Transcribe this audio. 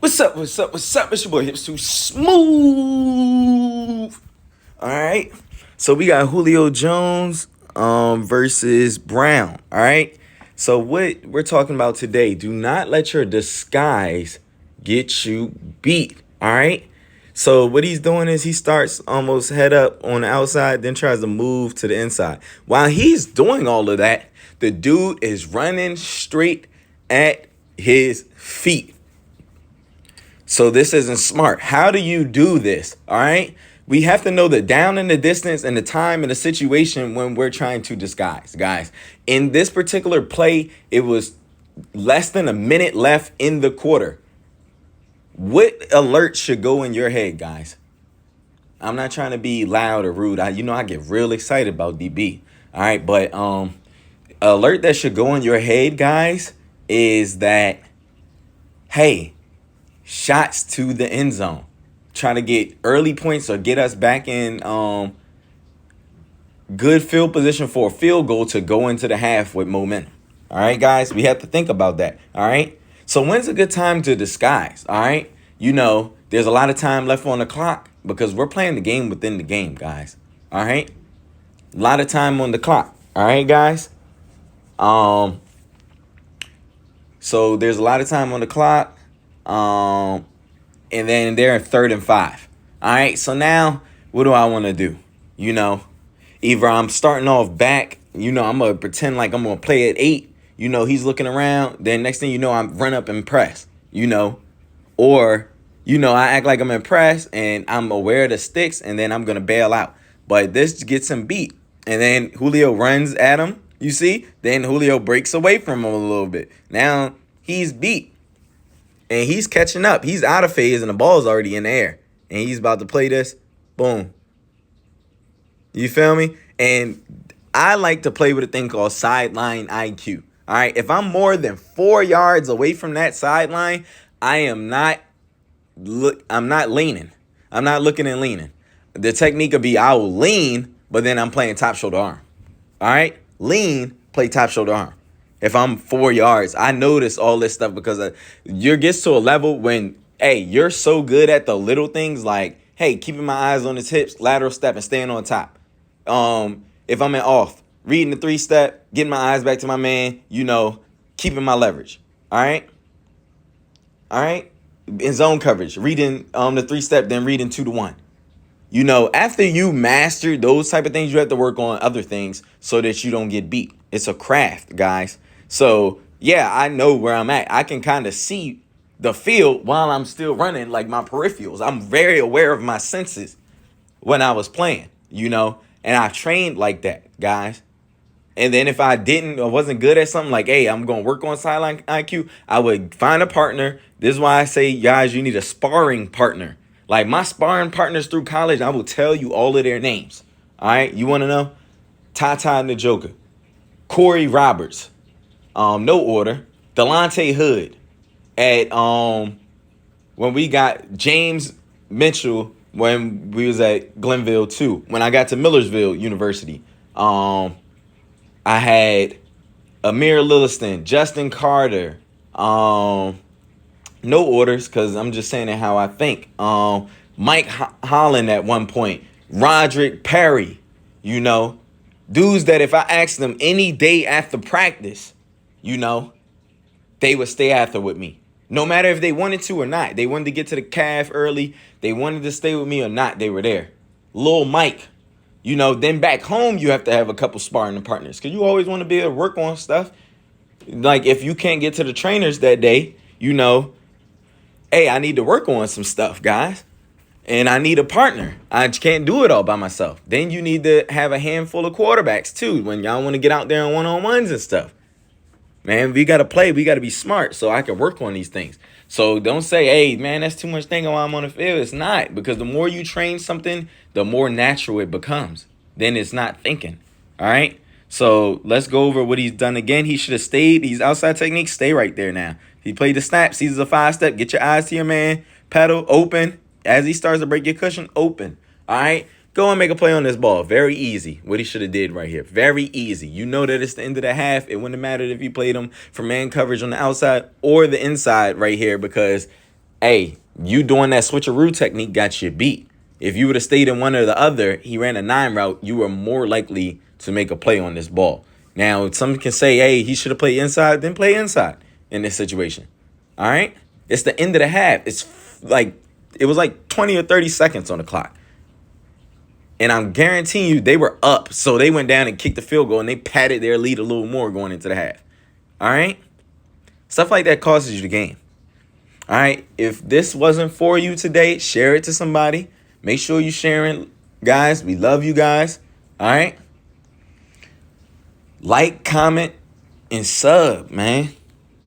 What's up? What's up? What's up? It's your boy Hips Too Smooth. All right. So we got Julio Jones versus Brown. All right. So what we're talking about today, do not let your disguise get you beat. All right. So what he's doing is he starts almost head up on the outside, then tries to move to the inside. While he's doing all of that, the dude is running straight at his feet. So this isn't smart. How do you do this? All right. We have to know the down and the distance and the time and the situation when we're trying to disguise, guys. In this particular play, it was less than a minute left in the quarter. What alert should go in your head, guys? I'm not trying to be loud or rude. I get real excited about DB. All right. But alert that should go in your head, guys, is that, hey, shots to the end zone. Trying to get early points or get us back in good field position for a field goal to go into the half with momentum. All right, guys, we have to think about that. All right. So when's a good time to disguise? All right. There's a lot of time left on the clock because we're playing the game within the game, guys. All right. A lot of time on the clock. All right, guys. So there's a lot of time on the clock. And then they're in 3rd and 5. All right. So now what do I want to do? Either I'm starting off back, I'm going to pretend like I'm going to play at 8. He's looking around. Then next thing you know, I'm run up and press, or, I act like I'm impressed and I'm aware of the sticks and then I'm going to bail out. But this gets him beat. And then Julio runs at him, you see? Then Julio breaks away from him a little bit. Now he's beat. And he's catching up. He's out of phase and the ball's already in the air. And he's about to play this. Boom. You feel me? And I like to play with a thing called sideline IQ. All right. If I'm more than 4 yards away from that sideline, I'm not leaning. I'm not looking and leaning. The technique would be I will lean, but then I'm playing top shoulder arm. All right. Lean, play top shoulder arm. If I'm 4 yards, I notice all this stuff because you gets to a level when, hey, you're so good at the little things like, hey, keeping my eyes on his hips, lateral step, and staying on top. If I'm in off, reading the 3-step, getting my eyes back to my man, keeping my leverage. All right. All right. In zone coverage, reading the 3-step, then reading 2-1. After you master those type of things, you have to work on other things so that you don't get beat. It's a craft, guys. So, yeah, I know where I'm at. I can kind of see the field while I'm still running, like my peripherals. I'm very aware of my senses when I was playing, and I trained like that, guys. And then if I wasn't good at something like, hey, I'm going to work on sideline IQ, I would find a partner. This is why I say, guys, you need a sparring partner. Like my sparring partners through college, I will tell you all of their names. All right. You want to know? Tata and the Joker, Corey Roberts, no order, Delonte Hood at when we got James Mitchell when we was at Glenville too. When I got to Millersville University, I had Amir Lilliston, Justin Carter, no orders because I'm just saying it how I think. Mike Holland at one point, Roderick Perry, dudes that if I asked them any day after practice, they would stay after with me. No matter if they wanted to or not. They wanted to get to the calf early. They wanted to stay with me or not. They were there. Lil Mike. Then back home, you have to have a couple sparring partners because you always want to be able to work on stuff. Like if you can't get to the trainers that day, hey, I need to work on some stuff, guys. And I need a partner. I can't do it all by myself. Then you need to have a handful of quarterbacks, too, when y'all want to get out there on one-on-ones and stuff. Man, we got to play. We got to be smart so I can work on these things. So don't say, hey, man, that's too much thinking while I'm on the field. It's not. Because the more you train something, the more natural it becomes. Then it's not thinking. All right? So let's go over what he's done again. He should have stayed. These outside techniques, stay right there now. He played the snap, sees a 5-step. Get your eyes to your man. Pedal, open. As he starts to break your cushion, open. All right? Go and make a play on this ball. Very easy. What he should have did right here. Very easy. You know that it's the end of the half. It wouldn't have mattered if you played him for man coverage on the outside or the inside right here because hey, you doing that switcheroo technique got you beat. If you would have stayed in one or the other, he ran a 9 route, you were more likely to make a play on this ball. Now, some can say, hey, he should have played inside, then play inside in this situation. All right? It's the end of the half. It was like 20 or 30 seconds on the clock. And I'm guaranteeing you they were up. So they went down and kicked the field goal and they padded their lead a little more going into the half. All right? Stuff like that costs you the game. All right? If this wasn't for you today, share it to somebody. Make sure you're sharing. Guys, we love you guys. All right? Like, comment, and sub, man.